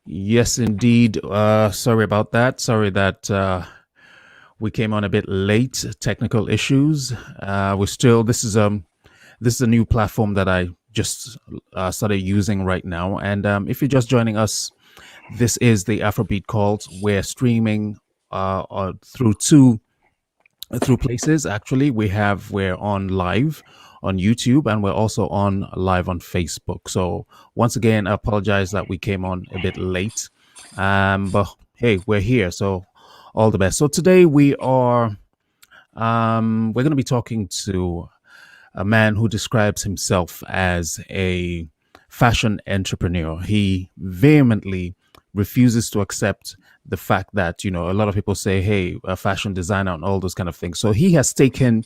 Yes, indeed. Sorry about that. Sorry that we came on a bit late. Technical issues. We're still. This is a new platform that I just started using right now. And if you're just joining us, this is the Afrobeat Calls. We're streaming through through places. Actually, we're on live on YouTube, and we're also on live on Facebook. So once again, I apologize that we came on a bit late, but hey, we're here, so all the best. So today we're going to be talking to a man who describes himself as a fashion entrepreneur. He vehemently refuses to accept the fact that, a lot of people say, hey, a fashion designer and all those kind of things. So he has taken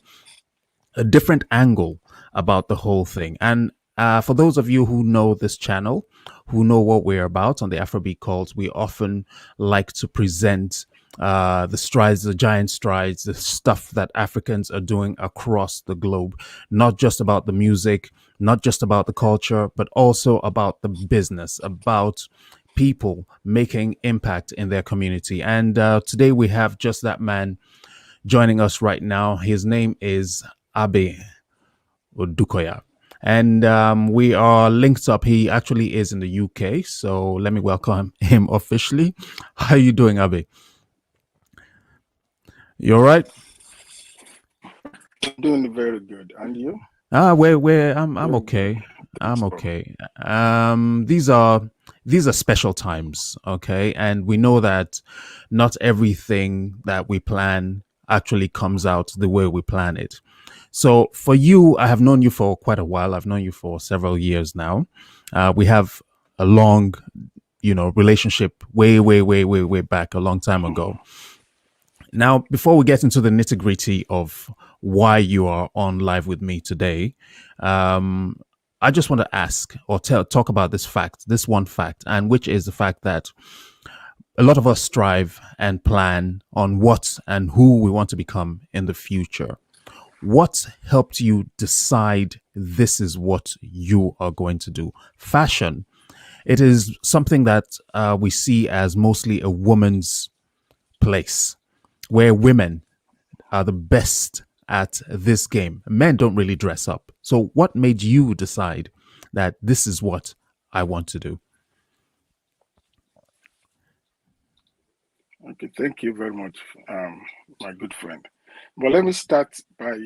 a different angle about the whole thing. And for those of you who know this channel, who know what we're about on the Afrobeat calls, we often like to present the strides, the giant strides, the stuff that Africans are doing across the globe, not just about the music, not just about the culture, but also about the business, about people making impact in their community. And today we have just that man joining us right now. His name is Abe Odukoya. And we are linked up. He actually is in the UK. So let me welcome him officially. How are you doing, Abe? You all right? Doing very good. And you? I'm Very good. okay. I'm Thanks, bro. okay. These are special times, okay? And we know that not everything that we plan actually comes out the way we plan it. So for you, I have known you for quite a while. I've known you for several years now. We have a long, relationship way, way, way, way, way back a long time ago. Now, before we get into the nitty gritty of why you are on live with me today, um, I just want to ask or talk about this fact, this one fact, and which is the fact that a lot of us strive and plan on what and who we want to become in the future. What helped you decide this is what you are going to do? Fashion. It is something that we see as mostly a woman's place, where women are the best at this game. Men don't really dress up. So, what made you decide that this is what I want to do? Okay, thank you very much, my good friend. But let me start by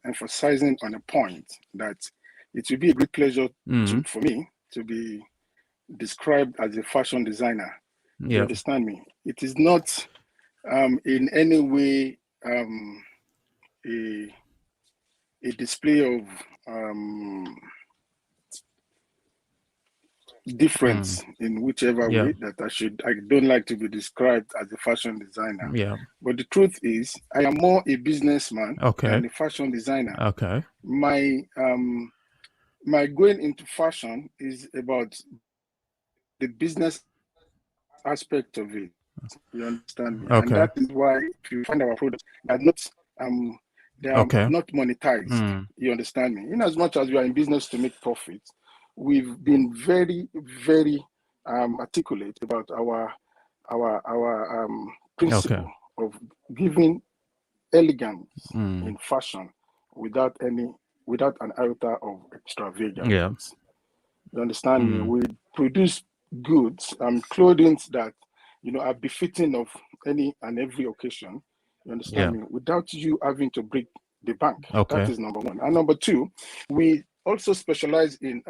emphasizing on a point that it will be a great pleasure Mm, for me to be described as a fashion designer. You yeah. understand me? It is not in any way a, a display of Mm, difference in whichever yeah. way that I don't like to be described as a fashion designer. Yeah. But the truth is I am more a businessman Okay. than a fashion designer. Okay. My my going into fashion is about the business aspect of it. You understand me? And Okay. that is why if you find our products, um they are Okay. not monetized. Mm, You understand me? In as much as we are in business to make profit, we've been very, very articulate about our okay. principle of giving elegance Mm, in fashion without any without an iota of yeah. extravagance. You understand me? Mm, We produce goods and clothing that are befitting of any and every occasion. You understand yeah. me? Without you having to break the bank. That Okay. is number one. And number two, we also specialize in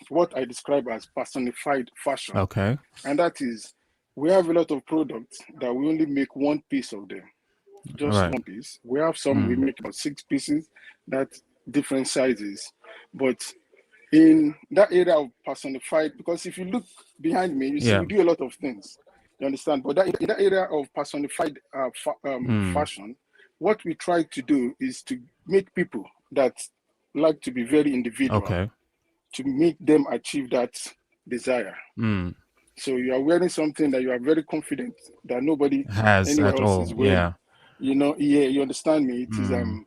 what I describe as personified fashion, Okay. and that is we have a lot of products that we only make one piece of them, All just right. one piece. We have some we Mm, make about six pieces, that different sizes, but in that area of personified, because if you look behind me, you see yeah. we do a lot of things. You understand? But in that area of personified Mm, fashion, what we try to do is to make people that like to be very individual okay. to make them achieve that desire. Mm, So you are wearing something that you are very confident that nobody has anywhere at else all. is wearing. Yeah. Yeah, you understand me? It is Mm,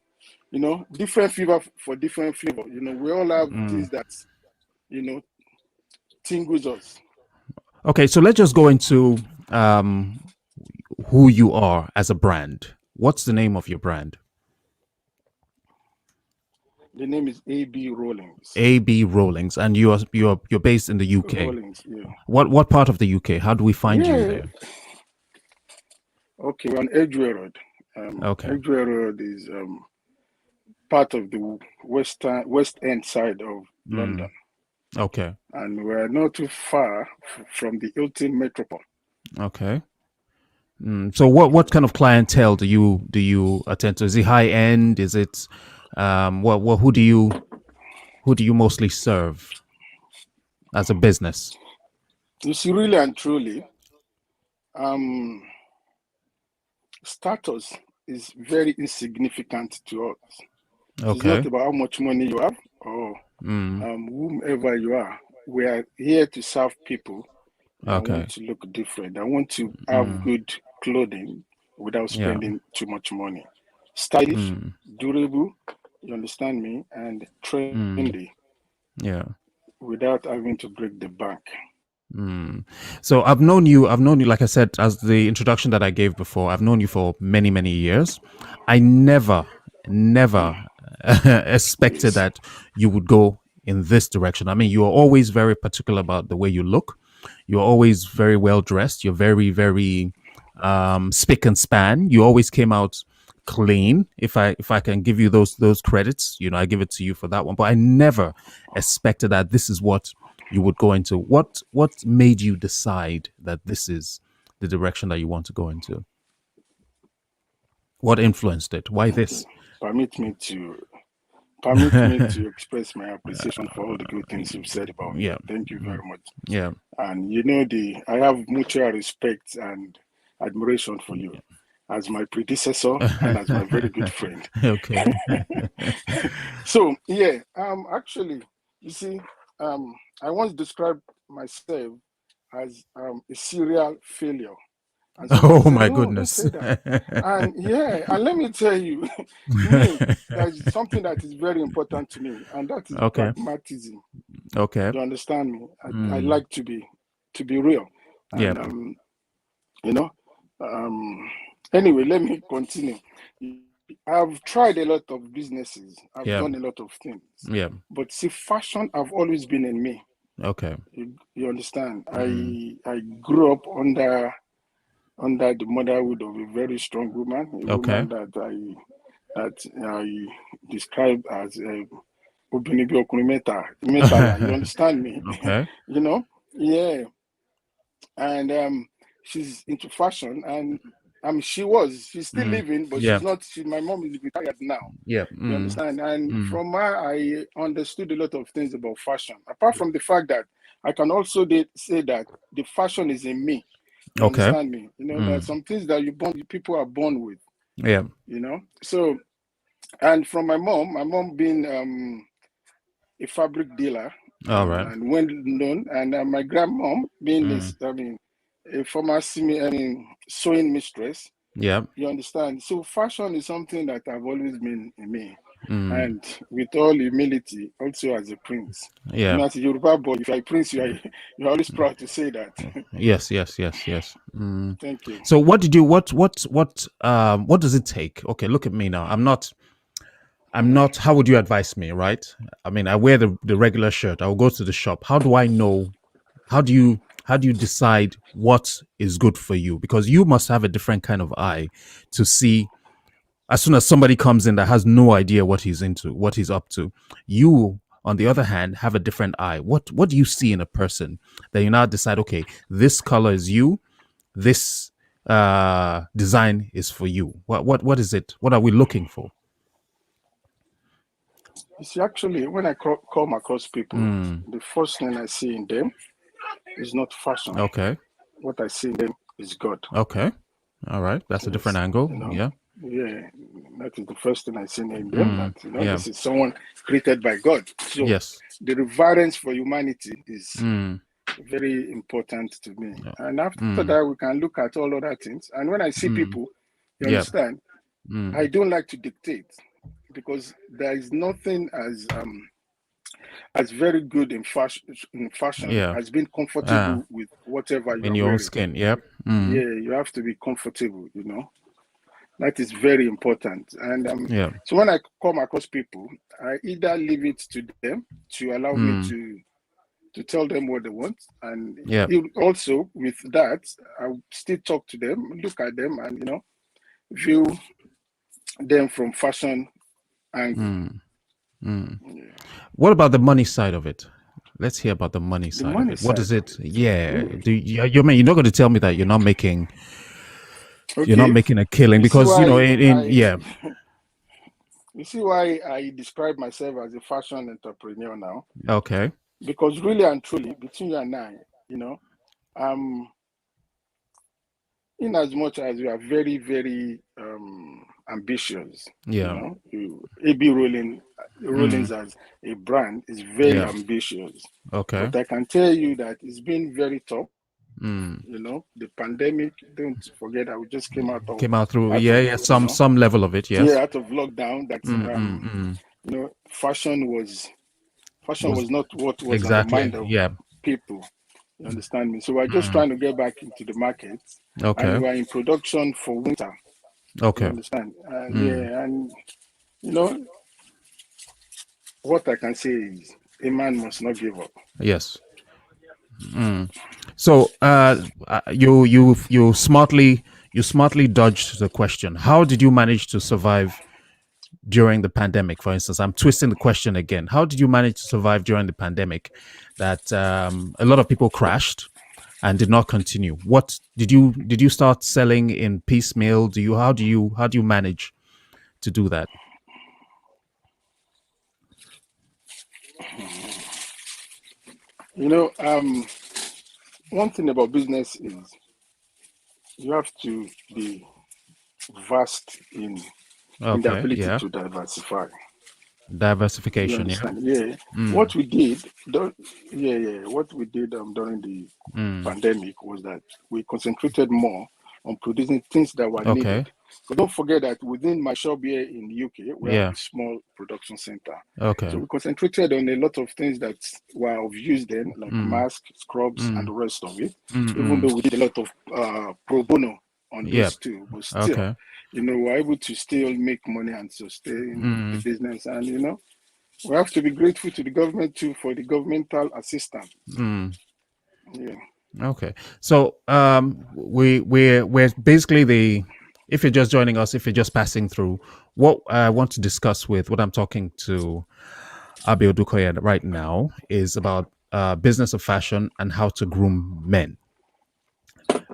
different flavor for different flavor. We all have mm. this that you know tingles us. Okay, so let's just go into who you are as a brand. What's the name of your brand? The name is AB Rollings. AB Rollings, and you're based in the UK. Rollings, yeah. What part of the UK? How do we find you Yeah. there? Okay, we're on Edgware Road. Okay. Edgware Road is part of the west end side of London, Okay. and we're not too far from the Hilton Metropole. Okay. So what kind of clientele do you attend to? Is it high end? Is it what who do you mostly serve as a business? You see, really and truly, um, status is very insignificant to us. It is not Okay. about how much money you have or whomever you are. We are here to serve people that want Okay. to look different, that want to have good clothing without Yeah. spending too much money. Stylish, durable, you understand me, and trendy Yeah. without having to break the bank. So I've known you, like I said, as the introduction that I gave before, I've known you for many, many years. I never expected Please. that you would go in this direction. I mean, you are always very particular about the way you look. You're always very well dressed. You're very, very spick and span. You always came out clean. If I can give you those credits, I give it to you for that one. But I never expected that this is what you would go into. What made you decide that this is the direction that you want to go into? What influenced it? Why Okay. this? Permit me to Permit me to express my appreciation for all the good things you've said about me. Yeah. Thank you Mm. very much. Yeah. And I have mutual respect and admiration for you as my predecessor and as my very good friend. Okay. So yeah, actually, you see, I once described myself as a serial failure. And somebody Oh said, my no, don't goodness. say that. And yeah, and let me tell you, me, there's something that is very important to me, and that is Okay. pragmatism. Okay. You understand me? I like to be real. Yeah. And you know, um anyway, let me continue. I've tried a lot of businesses, I've Yeah. done a lot of things, Yeah. but see, fashion have always been in me. Okay. You understand? I grew up under the motherhood of a very strong woman, a Okay. woman that I described as a Obinibi Okunrin Metala. You understand me? Okay. you know? Yeah. And she's into fashion, and she's still living, but Yeah. my mom is retired now. Yeah. You Mm. understand? And Mm. from her, I understood a lot of things about fashion. Apart from the fact that I can also say that the fashion is in me. You Okay. understand me? There are Mm. some things that people are born with. Yeah. So, and from my mom being a fabric dealer All right. and well known, and my grandmom being Mm. a former sewing mistress. Yeah. You understand? So fashion is something that I've always been in me. Mm. And with all humility, also as a prince. Yeah. As a Yoruba boy, if you're a prince, you're always proud to say that. Yes. Yes. Yes. Yes. Mm. Thank you. So what did you what does it take? Okay, look at me now. I'm not how would you advise me, right? I mean, I wear the regular shirt. I'll go to the shop. How do I know? How do you decide what is good for you? Because you must have a different kind of eye to see as soon as somebody comes in that has no idea what he's into, what he's up to. You, on the other hand, have a different eye. What do you see in a person that you now decide, okay, this color is you, this design is for you? What is it? What are we looking for? You see, actually, when I come across people, the first thing I see in them is not fashion. Okay. What I see in them is God. Okay. All right. That's a different Yes, angle. Yeah. yeah, that is the first thing I see in them. That Yeah. this is someone created by God. So Yes. the reverence for humanity is Mm. very important to me. Yeah. And after Mm. that, we can look at all other things. And when I see Mm. people, you Yeah. understand, I Mm. don't like to dictate because there is nothing as very good in fashion Yeah. as being Ah. comfortable with whatever you In are your own wearing. skin. Yep. Yeah, you have to be comfortable, you know. That is very important. And Yeah. so when I come across people, I either leave it to them to allow me to tell them what they want, and Yeah. also with that, I still talk to them, look at them, and view them from fashion angle. Yeah. What about the money side of it? Let's hear about the money The side of money it. What side. is it? Yeah. Ooh, Do you mean you're not going to tell me that you're not okay. making a killing You see because why in I yeah. you see why I describe myself as a fashion entrepreneur now? Okay. Because really and truly, between you and I, you know, um, in as much as we are very, very ambitious, Yeah. AB Rollins as a brand is very Yeah. ambitious. Okay. But I can tell you that it's been very tough. Mm. The pandemic, don't forget that we just came Came out through. out Yeah. of, Yeah. Some level of it. yeah, Yes. out of lockdown that, Mm. fashion Was was not what was on the mind exactly. of Yeah. people. You understand me? So we're just Mm. trying to get back into the market, and Okay. we're in production for winter. You Okay. understand? Mm. Yeah, and you know what I can say is a man must not give up. Yes. So you smartly dodged the question. How did you manage to survive during the pandemic? For instance, I'm twisting the question again. How did you manage to survive during the pandemic? That a lot of people crashed and did not continue. What did you start selling in piecemeal? How do you manage to do that? You know, one thing about business is you have to be vast in the Okay, ability yeah, to diversify. You diversification, yeah. understand? Yeah. Mm, What we did, what we did during the mm, pandemic was that we concentrated more on producing things that were okay, needed. But don't forget that within my shop here in the UK, we have yeah, a small production center. So okay, we concentrated on a lot of things that were of use then, like mm, masks, scrubs, and mm, the rest of it. mm, Even mm, though we did a lot of pro bono on yeah, those too, but still, okay, we're able to still make money and sustain the mm, business. And we have to be grateful to the government too for the governmental assistance. mm. Yeah. Okay. So we're basically if you're just joining us, if you're just passing through, what I want to discuss with what I'm talking to Abiel Dukoya right now is about business of fashion and how to groom men.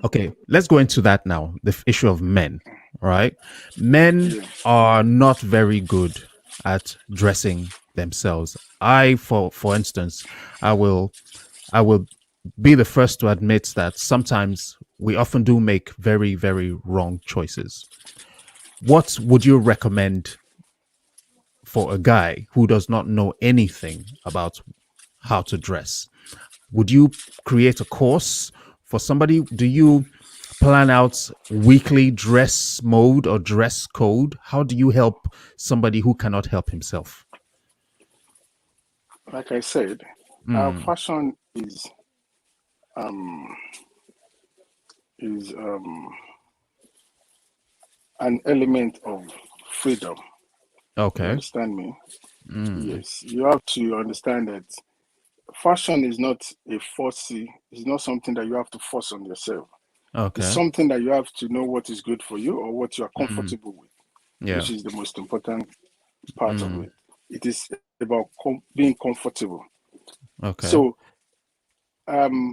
Okay, let's go into that now. The issue of men, right? Men Yeah. are not very good at dressing themselves. For instance, I will I will be the first to admit that sometimes we often do make very, very wrong choices. What would you recommend for a guy who does not know anything about how to dress? Would you create a course for somebody? Do you plan out weekly dress mode or dress code? How do you help somebody who cannot help himself? Like I said, Mm, fashion um, is an element of freedom. You okay. understand me? Mm, Yes. You have to understand that fashion is not a forcey. It's not something that you have to force on yourself. It's okay. something that you have to know what is good for you or what you are Mm, comfortable with, yeah. which is the most important part of Mm, it. It is about being comfortable. okay. So,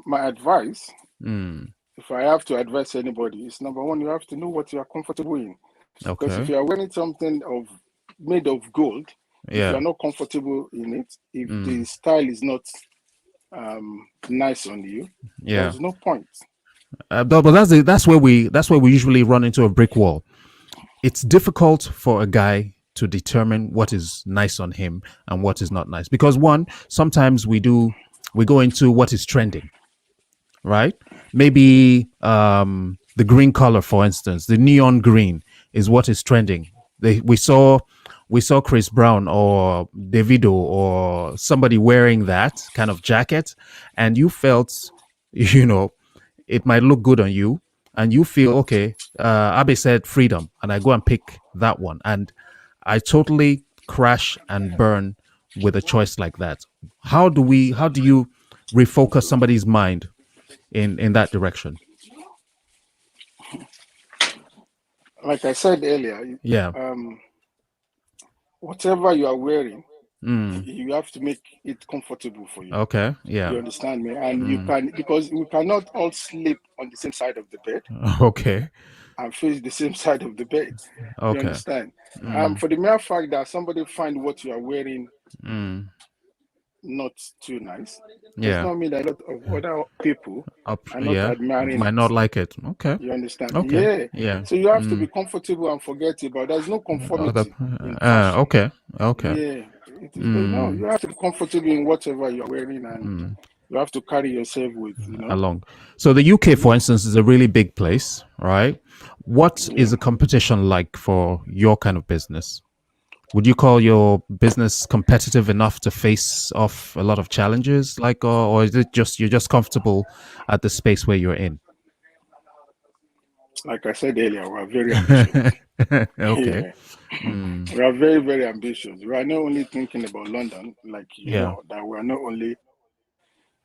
my advice, Mm, if I have to advise anybody, is number one, you have to know what you are comfortable in. Because if okay. you are wearing something made of gold, if you Yeah. are not comfortable in it, if the Mm, style is not nice on you, yeah. there's no point. But that's where we usually run into a brick wall. It's difficult for a guy to determine what is nice on him and what is not nice because one, sometimes we go into what is trending, right? Maybe the green color, for instance, the neon green is what is trending. We saw Chris Brown or Davido or somebody wearing that kind of jacket, and you felt, you know, it might look good on you, and you feel okay. Abe said freedom, and I go and pick that one, and I totally crash and burn with a choice like that. How do you refocus somebody's mind in that direction? Like I said earlier, Yeah. um, whatever you are wearing, Mm. you have to make it comfortable for you. Okay. Yeah. You understand me? And you Mm. can, because we cannot all sleep on the same side of the bed Okay. and face the same side of the bed. You Okay. understand? Mm. For the mere fact that somebody find what you are wearing Mm. not too nice, does Yeah. not mean that a lot of other people Up. are not Yeah. admiring Might it. not like it. Okay. You understand? Okay. Yeah. Yeah. So you have to be Mm. comfortable and forget about. There's no Other. conformity in fashion. Okay. Okay. Yeah, it is. No, Mm. you have to be comfortable in whatever you're wearing, and Mm. you have to carry yourself with, Along. So the UK, for instance, is a really big place, right? What is Yeah. the competition like for your kind of business? Would you call your business competitive enough to face off a lot of challenges, like, or is it just you're just comfortable at the space where you're in? Like I said earlier, we are very ambitious. Okay. Yeah, Mm. we are very, very ambitious. We are not only thinking about London, like Yeah. that we are not only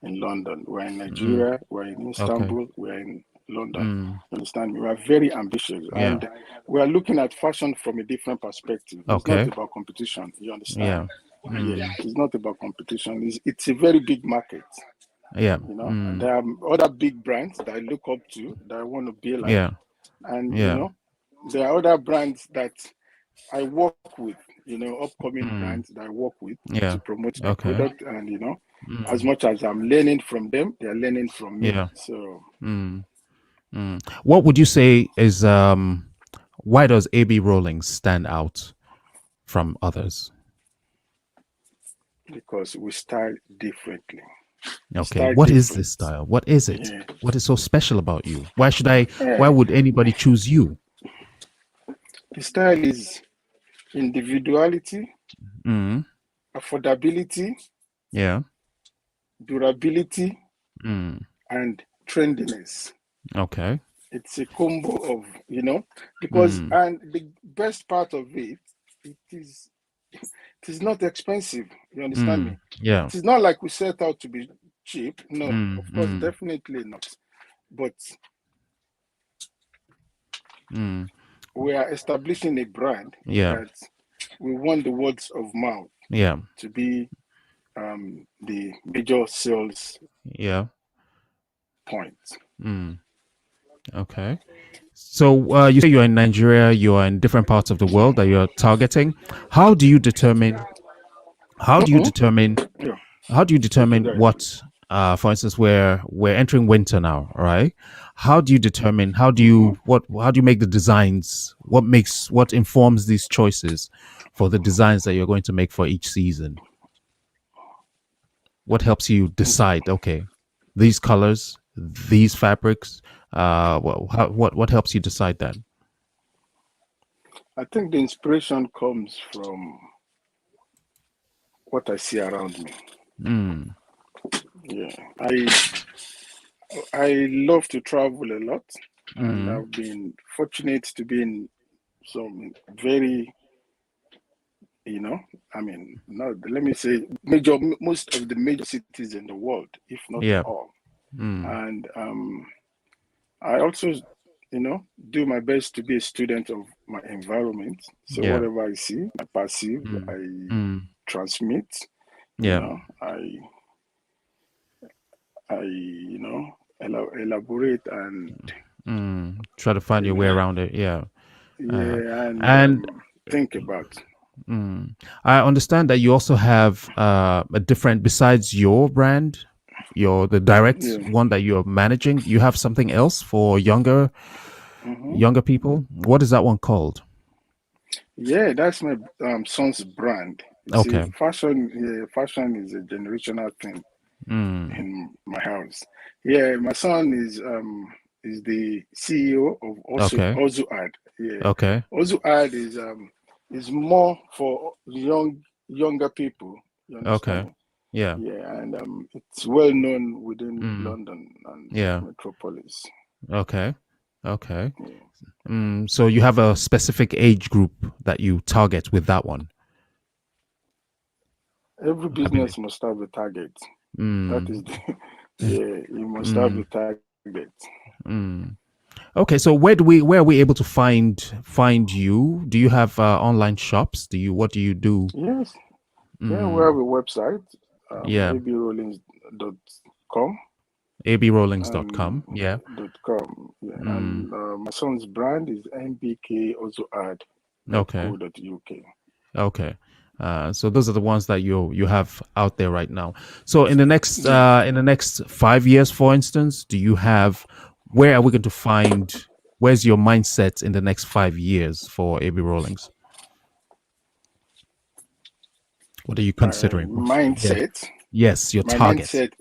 in London. We're in Mm. Nigeria, we're in Okay. Istanbul, we're in London. Mm. You understand me? We are very ambitious, Yeah. and we are looking at fashion from a different perspective. It's not Okay. about competition. You understand? Yeah. Yeah, Mm. it's not about competition. It's a very big market. Yeah. And Mm. there are other big brands that I look up to that I want to be like, Yeah. and Yeah. there are other brands that I work with, upcoming Mm. brands that I work with to Yeah. promote the Okay. product. And, as Mm. much as I'm learning from them, they're learning from me. Yeah. So, Mm. Mm. What would you say is why does AB Rolling stand out from others? because we style differently, we Okay. style What is this different. style? What is it? Yeah. What is so special about you? Why Yeah. would anybody choose you? The style is individuality, Mm. affordability, Yeah. durability, Mm. and trendiness. Okay. It's a combo of, because, Mm. and the best part of it, it is it is not expensive. You understand Mm. me? Yeah. It is not like we set out to be cheap. No, Mm. of course, Mm. definitely not. But Mm. we are establishing a brand Yeah. that we want the words of mouth Yeah. to be the major sales Yeah. point. Mm. Okay. So you say you're in Nigeria, you're in different parts of the world that you're targeting. How do you determine? How do you Uh-uh. determine? Yeah. How do you Okay, determine guys. what? For instance, we're entering winter now, right? How do you determine? Mm-hmm. How do you make the designs? What informs these choices for the designs that you're going to make for each season? What helps you decide? Okay, these colors, these fabrics. What helps you decide that? I think the inspiration comes from what I see around me. Mm. Yeah, I love to travel a lot, and Mm. I've been fortunate to be in some very, you know, I mean, not let me say most of the major cities in the world, if not Yeah. all. Mm. And I also, do my best to be a student of my environment. So Yeah. whatever I see, I perceive, Mm. I Mm. transmit. You Yeah. know, elaborate and Mm. Try to find you your way know, around it. Yeah. Uh, yeah, and and think about. mm, I understand that you also have a different, besides your brand, the direct Yeah. one that you're managing. You have something else for Hmm. younger people. What is that one called? Yeah, that's my son's brand. You see, Okay. fashion. Yeah, fashion is a generational thing Mm. in my house. Yeah, my son is the CEO of also Okay. Ozuad. Yeah, Okay. Ozuad is more for younger people. You understand Okay. me? Yeah. Yeah, and it's well known within Mm. London and Yeah. metropolis. Okay. Okay. Yeah. So you have a specific age group that you target with that one, Every I believe. business must have a target. That is Mm. the yeah, you must have a Mm. target. Mm. Okay, so where are we able to find you? Do you have online shops? What do you do? Yes, yeah, we have Mm. a website, Yeah, abrollings.com abrollings.com. and Yeah. .com. Yeah, Mm. and my son's brand is mbk also Okay. ad.co.uk. Okay. So those are the ones that you have out there right now. So Yeah. in the next 5 years, for instance, do you have where are we going to find where's your mindset in the next 5 years for AB Rollings? What are you My considering? Yeah. mindset, Yes, your my target. mindset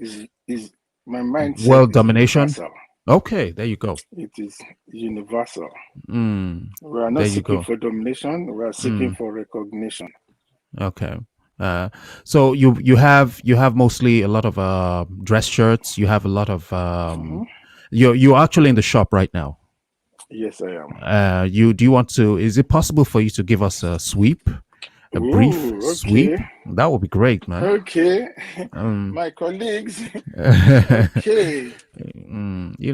is my mindset World is domination. universal. Okay, there you go. It is universal. Mm, We are not there you seeking go. for domination, we are seeking Mm, for recognition. okay. Uh, so you have mostly a lot of dress shirts. You have a lot of Mhm. you're actually in the shop right now. Yes, I am. You do you want to? Is it possible for you to give us a sweep, a brief Ooh, sweep? okay. That would be great, man. Okay. Um, My colleagues. Okay.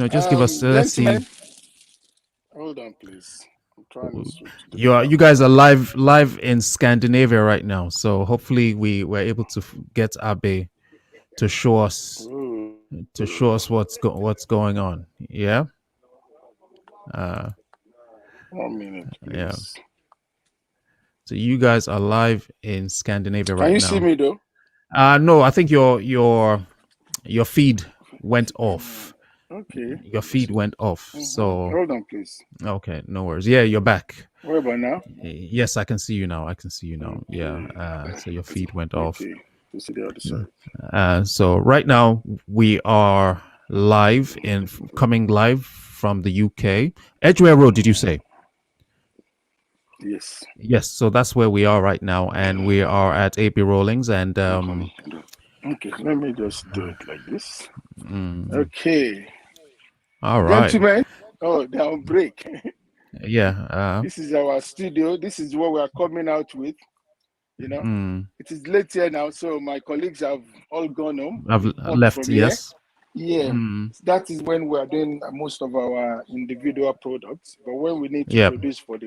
just give us. Let's see. Gentlemen, hold on, please. I'm trying to switch the You guys are camera. live in Scandinavia right now, so hopefully we were able to get Abe to show us Ooh. what's going on. Yeah, uh, 1 minute, yeah. please. So you guys are live in Scandinavia Can right you see now. me though? No, I think your feed went off. Okay. Your feed went off. So Hold on, please. okay, no worries. Yeah, you're back. What about now? Yes, I can see you now. I can see you now. Yeah. Okay. So your feed went off. Okay. To see the other side. So right now we are live in coming live from the UK. Edgware Road, did you say? Yes. Yes. So that's where we are right now, and we are at AP Rollings, and I'm coming. Okay. Let me just do it like this. mm, Okay. all right. Gentlemen. Oh, they're on break. Yeah. This is our studio. This is what we are coming out with. You know, Mm, it is late here now, so my colleagues have all gone home. I've Report left. from here. Yes. Yeah, Mm, that is when we are doing most of our individual products. But when we need to yeah. produce for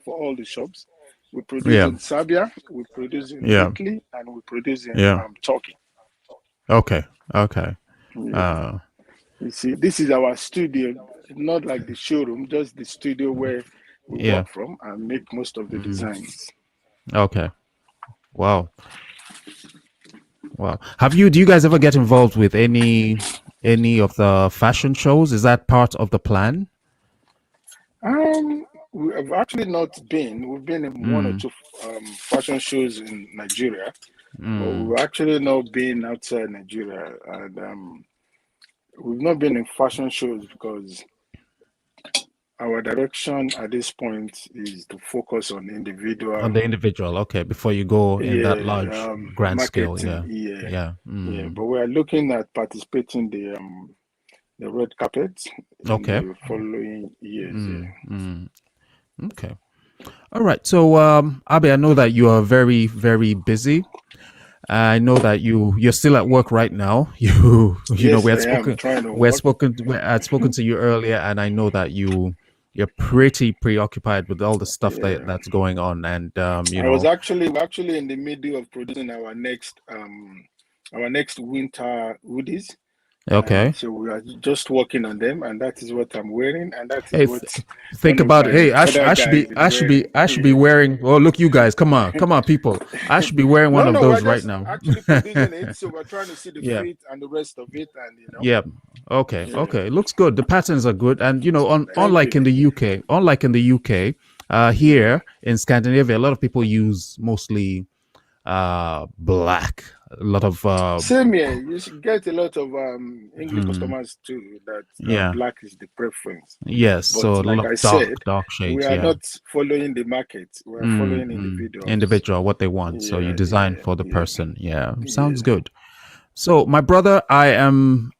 all the shops, we produce Yeah. in Serbia, we produce in Yeah. Italy, and we produce in Yeah. Turkey. Okay. Okay. Yeah, Uh, you see, this is our studio, not like the showroom, just the studio where we yeah. work from and make most of the Mm, designs. okay. Wow. Wow. Do you guys ever get involved with any of the fashion shows? Is that part of the plan? We have actually not been. We've been in one or Mm, two fashion shows in Nigeria, but mm. we've actually not been outside Nigeria, and we've not been in fashion shows because our direction at this point is to focus on On individual, the individual, okay, before you go in that yeah, large grand scale, marketing, yeah. yeah, Yeah. yeah. Mm. But we are looking at participating the red carpet in Okay. the following years. Yeah. Mm. Okay. All right. So Abe, I know that you are very, very busy. I know that you're still at work right now. Yes, I am trying to work. We had spoken to you earlier, and I know that you're pretty preoccupied with all the stuff Yeah. that's going on, and We're actually in the middle of producing our next winter hoodies. And okay. so we are just working on them, and that is what I'm wearing, and that is Hey, what think one of about it. my Hey, other guys is wearing. I should be Yeah. wearing. Oh, look, you guys, come on, people. I should be wearing one No, of no, we're those right just now. actually producing it, so we're trying to see the Yeah, fit and the rest of it, and yeah. Okay, yeah. okay. Looks good. The patterns are good, and Thank you. unlike in the UK, Yeah. here in Scandinavia, a lot of people use mostly black. A lot of Same here. You should get a lot of English mm, customers too. That yeah, black is the preference. yes. So But a lot like of I said, dark we shades. are Yeah. not following the market. We are following individuals. Individual, what they want. So you Yeah, design yeah, for the yeah, person. Yeah, sounds yeah. good. So, my brother, I am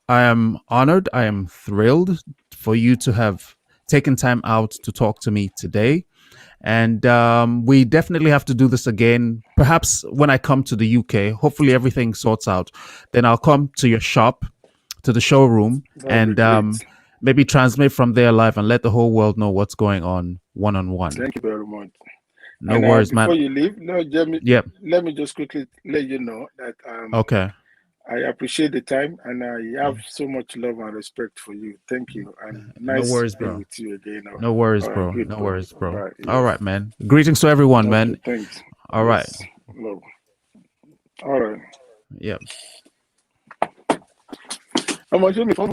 honored. I am thrilled for you to have taken time out to talk to me today. And we definitely have to do this again. Perhaps when I come to the UK, hopefully everything sorts out. Then I'll come to your shop, to the showroom, That'll be and great. maybe transmit from there live and let the whole world know what's going on one. Thank you very much. No And worries, man. before you leave, no, Jamie, Yep. let me just quickly let you know that Okay. I appreciate the time and I have Yeah. so much love and respect for you. Thank you. And No nice worries, being bro. with you again. No worries, All right, bro. good, No bro. worries, bro. Bye. All Yes. right, man. Greetings to everyone, Okay, man. thanks. All right. Yes. Love. All right. Yep. How much you me for?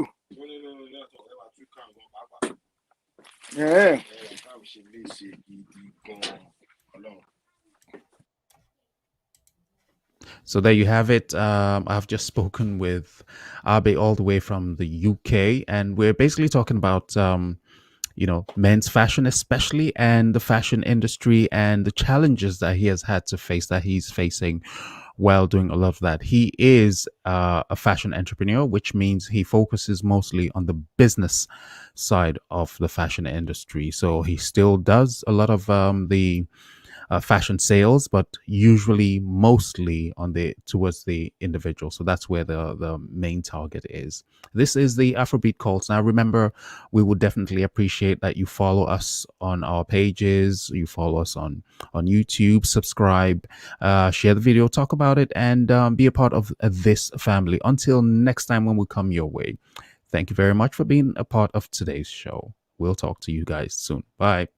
Yeah. So there you have it. I've just spoken with Abe all the way from the UK, and we're basically talking about men's fashion, especially, and the fashion industry, and the challenges that he has had to face, that he's facing while doing all of that. He is a fashion entrepreneur, which means he focuses mostly on the business side of the fashion industry. So he still does a lot of the fashion sales, but usually mostly on the towards the individual. So that's where the main target is. This is the Afrobeat Calls. Now, remember, we would definitely appreciate that you follow us on our pages, you follow us on YouTube, subscribe, share the video, talk about it, and be a part of this family. Until next time when we come your way. Thank you very much for being a part of today's show. We'll talk to you guys soon. Bye.